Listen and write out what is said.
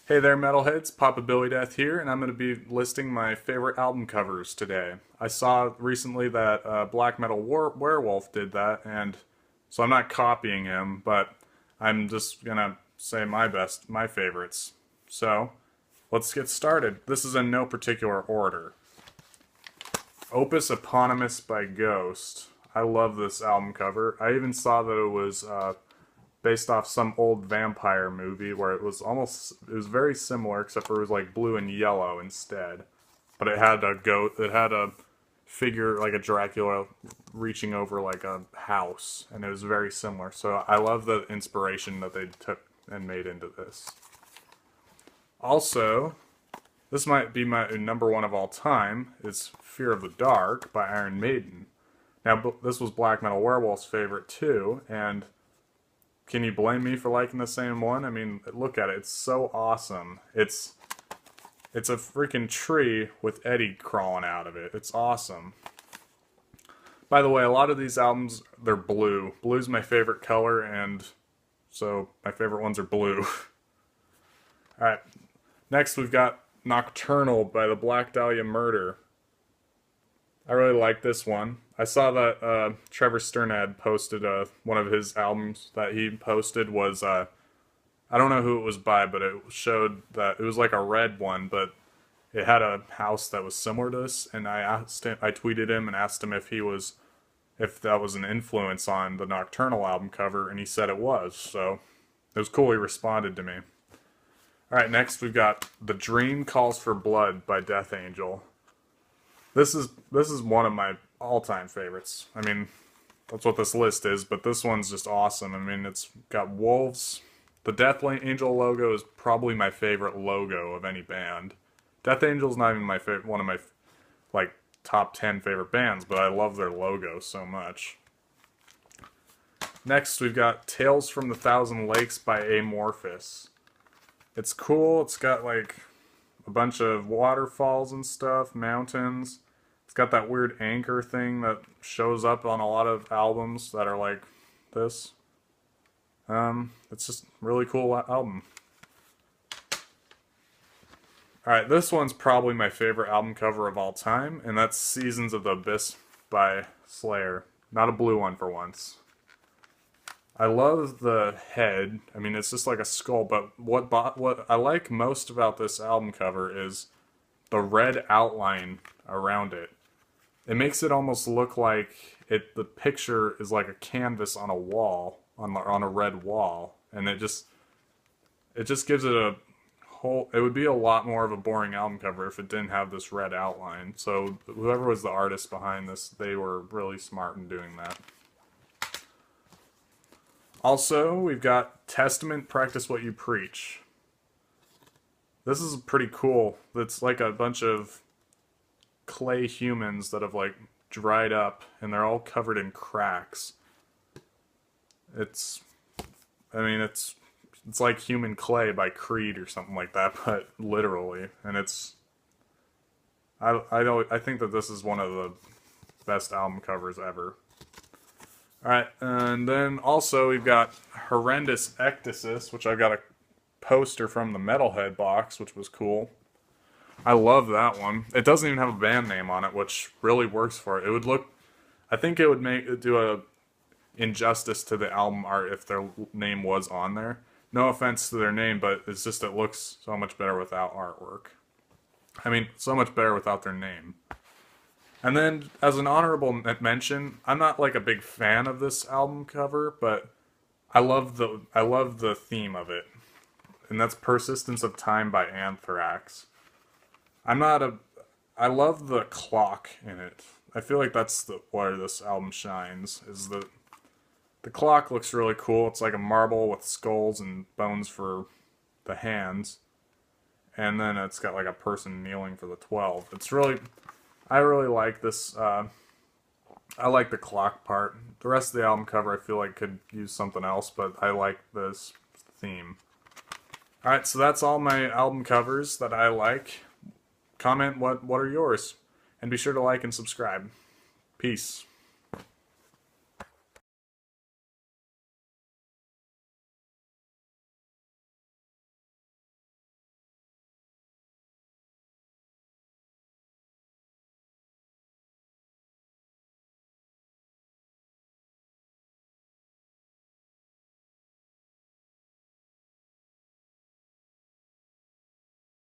Hey there, metalheads. Papa Billy Death here, and I'm going to be listing my favorite album covers today. I saw recently that Black Metal Werewolf did that, and so I'm not copying him, but I'm just going to say my favorites. So, let's get started. This is in no particular order. Opus Eponymous by Ghost. I love this album cover. I even saw that it was based off some old vampire movie where it was very similar, except for it was like blue and yellow instead. But it had a figure like a Dracula reaching over like a house, and it was very similar. So I love the inspiration that they took and made into this. Also, this might be my number one of all time, is Fear of the Dark by Iron Maiden. Now, this was Black Metal Werewolf's favorite too, and can you blame me for liking the same one? I mean, look at it. It's so awesome. It's a freaking tree with Eddie crawling out of it. It's awesome. By the way, a lot of these albums, they're blue. Blue's my favorite color, and so my favorite ones are blue. Alright, next we've got Nocturnal by the Black Dahlia Murder. I really like this one. I saw that Trevor Sternad posted one of his albums that he posted was, I don't know who it was by, but it showed that it was like a red one, but it had a house that was similar to this, and I tweeted him and asked him if that was an influence on the Nocturnal album cover, and he said it was, so it was cool he responded to me. Alright, next we've got The Dream Calls for Blood by Death Angel. This is one of my all-time favorites. I mean, that's what this list is, but this one's just awesome. I mean, it's got wolves. The Death Angel logo is probably my favorite logo of any band. Death Angel's not even one of my like top 10 favorite bands, but I love their logo so much. Next, we've got Tales from the Thousand Lakes by Amorphous. It's cool. It's got like a bunch of waterfalls and stuff, mountains. It's got that weird anchor thing that shows up on a lot of albums that are like this. It's just a really cool album. Alright, this one's probably my favorite album cover of all time, and that's Seasons of the Abyss by Slayer. Not a blue one for once. I love the head. I mean, it's just like a skull, but what I like most about this album cover is the red outline around it. It makes it almost look like the picture is like a canvas on a wall, on a red wall, and it just gives it a whole. It would be a lot more of a boring album cover if it didn't have this red outline. So whoever was the artist behind this, they were really smart in doing that. Also, we've got Testament, Practice What You Preach. This is pretty cool. It's like a bunch of clay humans that have like dried up, and they're all covered in cracks. It's like Human Clay by Creed or something like that, but literally. And I think that this is one of the best album covers ever. Alright, and then also we've got Horrendous Ecdysis, which I got a poster from the Metalhead box, which was cool. I love that one. It doesn't even have a band name on it, which really works for it. I think it would do a injustice to the album art if their name was on there. No offense to their name, but it's just it looks so much better without artwork. I mean, so much better without their name. And then, as an honorable mention, I'm not like a big fan of this album cover, but I love the theme of it, and that's Persistence of Time by Anthrax. I love the clock in it. I feel like that's where this album shines. Is the clock looks really cool. It's like a marble with skulls and bones for the hands, and then it's got like a person kneeling for the 12. I really like this. I like the clock part. The rest of the album cover I feel like could use something else, but I like this theme. Alright, so that's all my album covers that I like. Comment what are yours, and be sure to like and subscribe. Peace.